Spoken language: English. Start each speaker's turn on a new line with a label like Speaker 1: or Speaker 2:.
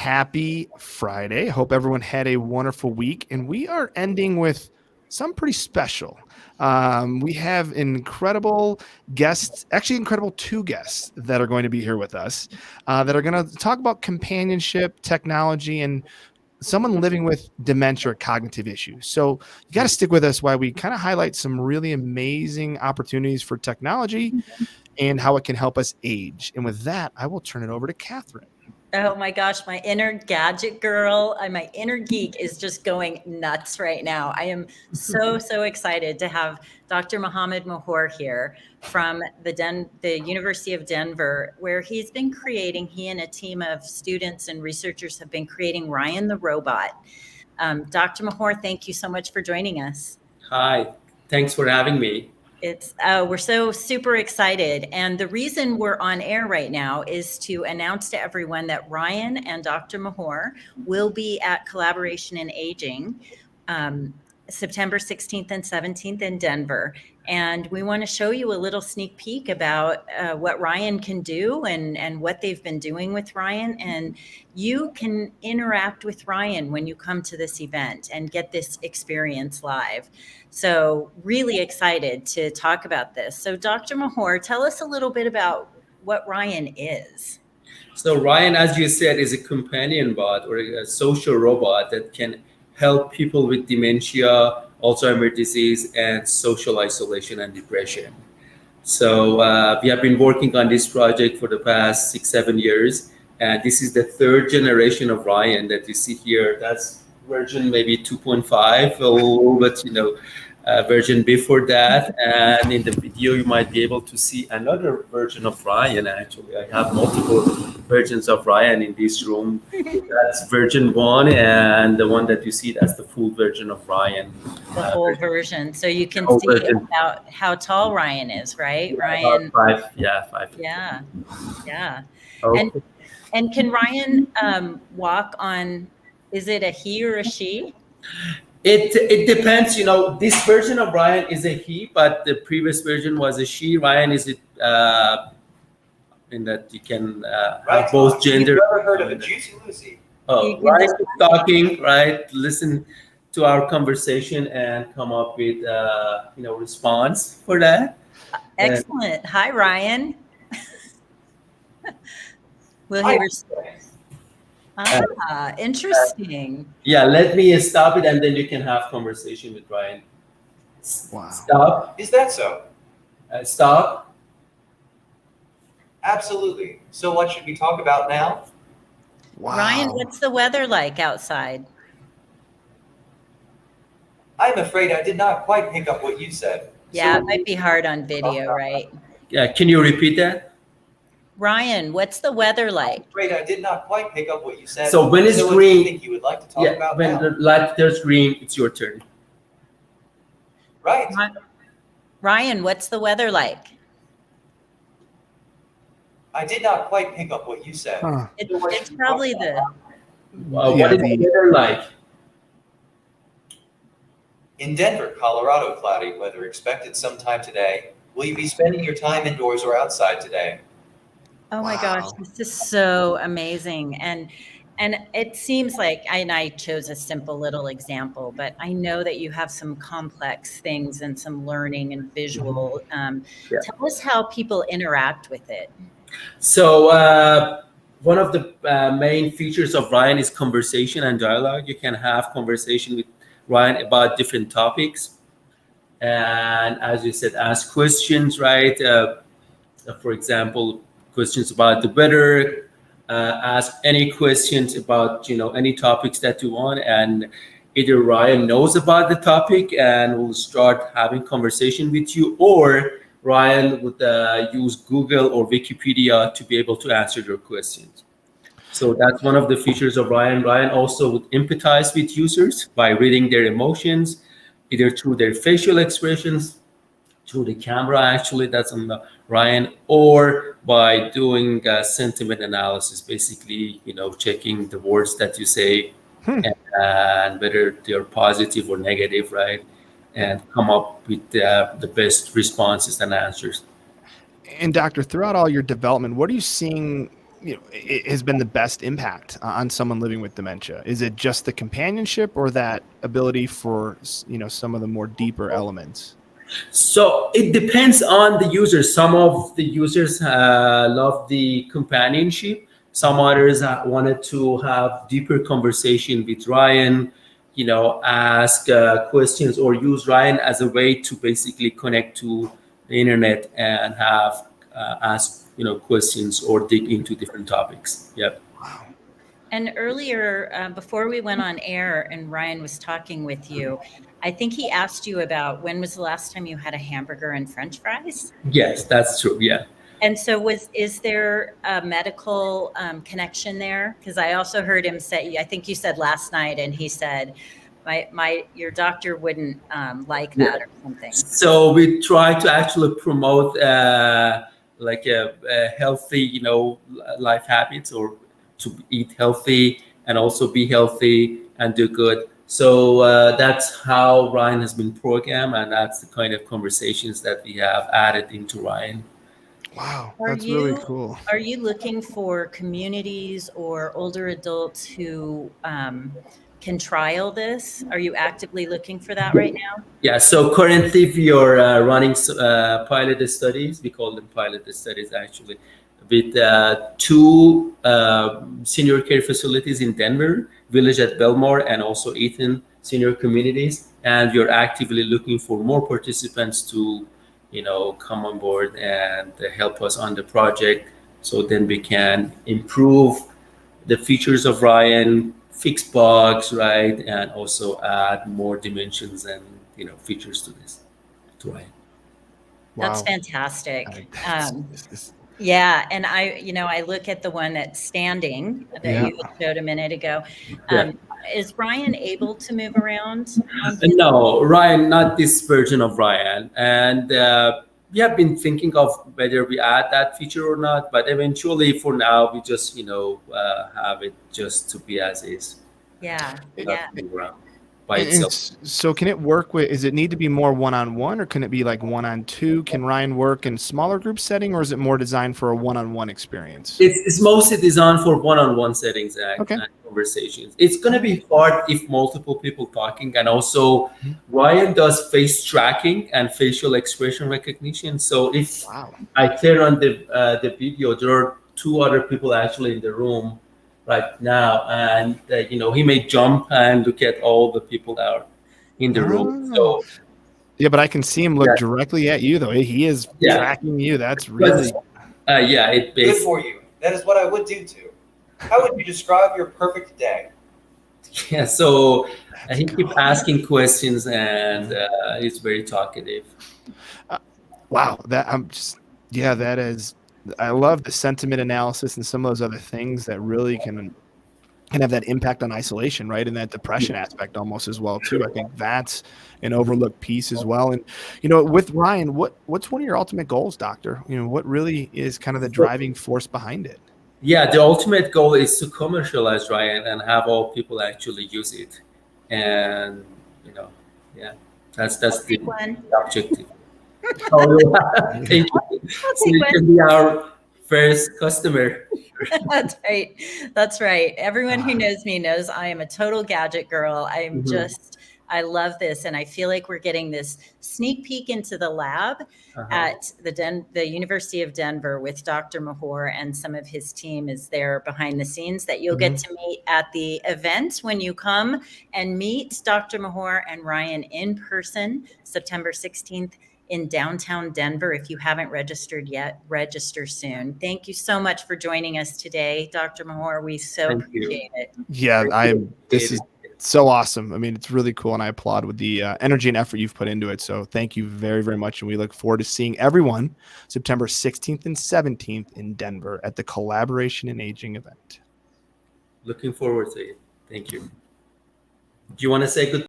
Speaker 1: Happy Friday. Hope everyone had a wonderful week. And we are ending with something pretty special. We have incredible guests, actually incredible two guests that are going to be here with us that are going to talk about companionship, technology, and someone living with dementia or cognitive issues. So you got to stick with us while we kind of highlight some really amazing opportunities for technology and how it can help us age. And with that, I will turn it over to Catherine.
Speaker 2: Oh my gosh, my inner gadget girl and my inner geek is just going nuts right now. I am so excited to have Dr. Mohammed Mahor here from the University of Denver, where he and a team of students and researchers have been creating Ryan the robot. Dr. Mahor, thank you so much for joining us.
Speaker 3: Hi, thanks for having me.
Speaker 2: We're so super excited. And the reason we're on air right now is to announce to everyone that Ryan and Dr. Mahor will be at Collaboration in Aging, September 16th and 17th in Denver. And we want to show you a little sneak peek about what Ryan can do and what they've been doing with Ryan. And you can interact with Ryan when you come to this event and get this experience live. So really excited to talk about this. So Dr. Mahor, tell us a little bit about what Ryan is.
Speaker 3: So Ryan, as you said, is a companion bot or a social robot that can help people with dementia, Alzheimer's disease, and social isolation and depression. So we have been working on this project for the past 6-7 years. And this is the third generation of Ryan that you see here. That's version maybe 2.5, but version before that. And in the video, you might be able to see another version of Ryan. Actually, I have multiple versions of Ryan in this room. That's version 1, and the one that you see, that's the full version of Ryan.
Speaker 2: The whole version. So you can see about how tall Ryan is, right? Ryan.
Speaker 3: 5. Yeah, 5.
Speaker 2: Yeah.
Speaker 3: Okay.
Speaker 2: And can Ryan walk on, is it a he or a she?
Speaker 3: It depends. This version of Ryan is a he, but the previous version was a she. Ryan is in that you can have both gender.
Speaker 4: You've never heard of a Juicy Lucy?
Speaker 3: Oh, Ryan is talking, right? Listen to our conversation and come up with response for that.
Speaker 2: Excellent. Hi, Ryan. Will he respond? Interesting.
Speaker 3: Yeah, let me stop it and then you can have conversation with Ryan.
Speaker 1: Wow.
Speaker 3: Stop.
Speaker 4: Is that so?
Speaker 3: Stop.
Speaker 4: Absolutely. So what should we talk about now?
Speaker 1: Wow.
Speaker 2: Ryan, what's the weather like outside?
Speaker 4: I'm afraid I did not quite pick up what you said.
Speaker 2: Yeah, it might be hard on video, right?
Speaker 3: Yeah, can you repeat that?
Speaker 2: Ryan, what's the weather like?
Speaker 4: I'm afraid I did not quite pick up what you said.
Speaker 3: So when it's
Speaker 4: What do
Speaker 3: green,
Speaker 4: you think you would like to talk about
Speaker 3: when
Speaker 4: now?
Speaker 3: the light turns green, it's your turn.
Speaker 4: Right.
Speaker 2: Ryan, what's the weather like?
Speaker 4: I did not quite pick up what you said.
Speaker 1: Huh.
Speaker 2: It's probably the...
Speaker 3: What is the weather like?
Speaker 4: In Denver, Colorado, cloudy weather expected sometime today. Will you be spending your time indoors or outside today?
Speaker 2: Oh my gosh, this is so amazing. And it seems like, and I chose a simple little example, but I know that you have some complex things and some learning and visual. Tell us how people interact with it.
Speaker 3: So one of the main features of Ryan is conversation and dialogue. You can have conversation with Ryan about different topics. And as you said, ask questions, right? For example, questions about the weather, ask any questions about, any topics that you want. And either Ryan knows about the topic and will start having conversation with you, or Ryan would use Google or Wikipedia to be able to answer your questions. So that's one of the features of Ryan. Ryan also would empathize with users by reading their emotions, either through their facial expressions, through the camera, actually, that's on the Ryan, or by doing sentiment analysis, basically, checking the words that you say and whether they're positive or negative, right? And come up with the best responses and answers.
Speaker 1: And doctor, throughout all your development, what are you seeing has been the best impact on someone living with dementia? Is it just the companionship, or that ability for some of the more deeper elements?
Speaker 3: So it depends on the users. Some of the users love the companionship. Some others wanted to have deeper conversation with Ryan, ask questions or use Ryan as a way to basically connect to the internet and have ask questions or dig into different topics. Yep.
Speaker 1: Wow.
Speaker 2: And earlier, before we went on air and Ryan was talking with you, I think he asked you about when was the last time you had a hamburger and French fries?
Speaker 3: Yes, that's true. Yeah.
Speaker 2: And so is there a medical connection there? Because I also heard him say, I think you said last night, and he said, your doctor wouldn't like that or something.
Speaker 3: So we try to actually promote like a healthy, life habits, or to eat healthy and also be healthy and do good. So that's how Ryan has been programmed, and that's the kind of conversations that we have added into Ryan.
Speaker 1: Wow,
Speaker 2: Are
Speaker 1: that's really
Speaker 2: you
Speaker 1: cool.
Speaker 2: are you looking for communities or older adults who can trial this? Are you actively looking for that right now?
Speaker 3: Yeah, so currently we are running pilot studies. We call them pilot studies actually, with two senior care facilities in Denver, Village at Belmore, and also Eaton senior communities. And we are actively looking for more participants to, come on board and help us on the project. So then we can improve the features of Ryan, fix bugs, right, and also add more dimensions and features to Ryan.
Speaker 2: That's
Speaker 1: Wow.
Speaker 2: fantastic.
Speaker 1: This is-
Speaker 2: Yeah, and I look at the one that's standing that
Speaker 1: Yeah.
Speaker 2: you had showed a minute ago.
Speaker 3: Yeah.
Speaker 2: Is Ryan able to move around on his?
Speaker 3: No, Ryan, not this version of Ryan. And we have been thinking of whether we add that feature or not, but eventually for now, we just, have it just to be as is.
Speaker 2: Yeah,
Speaker 1: It-
Speaker 2: yeah.
Speaker 3: Not move around by
Speaker 1: And
Speaker 3: itself.
Speaker 1: so can it work with, does it need to be more one-on-one, or can it be like one-on-two? Can Ryan work in smaller group setting, or is it more designed for a one-on-one experience?
Speaker 3: It's mostly designed for one-on-one settings
Speaker 1: Okay.
Speaker 3: and conversations. It's going to be hard if multiple people talking, and also Ryan does face tracking and facial expression recognition. So if
Speaker 1: Wow.
Speaker 3: I turn on the video, there are two other people actually in the room right now, and he may jump and look at all the people that are in the room.
Speaker 1: Oh.
Speaker 3: So
Speaker 1: Yeah, but I can see him look
Speaker 3: Yeah.
Speaker 1: directly at you, though. He is
Speaker 3: Yeah.
Speaker 1: tracking you. That's really
Speaker 3: yeah, it
Speaker 4: Good
Speaker 3: basically.
Speaker 4: for you. That is what I would do too. How would you describe your perfect day?
Speaker 3: Yeah, so
Speaker 1: that's
Speaker 3: he
Speaker 1: cool.
Speaker 3: keeps asking questions, and he's very talkative.
Speaker 1: Wow. That is, I love the sentiment analysis and some of those other things that really can have that impact on isolation, right? And that depression aspect almost as well too. I think that's an overlooked piece as well. And with Ryan, what's one of your ultimate goals, doctor? What really is kind of the driving force behind it?
Speaker 3: Yeah, the ultimate goal is to commercialize Ryan and have all people actually use it, and yeah, that's the
Speaker 2: One.
Speaker 3: objective. Oh, thank you. So you can be our first customer.
Speaker 2: That's right. That's right. Everyone who knows me knows I am a total gadget girl. I love this. And I feel like we're getting this sneak peek into the lab at the University of Denver with Dr. Mahor, and some of his team is there behind the scenes that you'll get to meet at the event when you come and meet Dr. Mahor and Ryan in person, September 16th. In downtown Denver. If you haven't registered yet, register soon. Thank you so much for joining us today, Dr. Mahor. We so
Speaker 3: Thank you.
Speaker 2: appreciate it.
Speaker 1: Yeah, this is so awesome. I mean, it's really cool, and I applaud with the energy and effort you've put into it. So thank you very, very much. And we look forward to seeing everyone September 16th and 17th in Denver at the Collaboration in Aging event.
Speaker 3: Looking forward to it. Thank you. Do you want to say goodbye?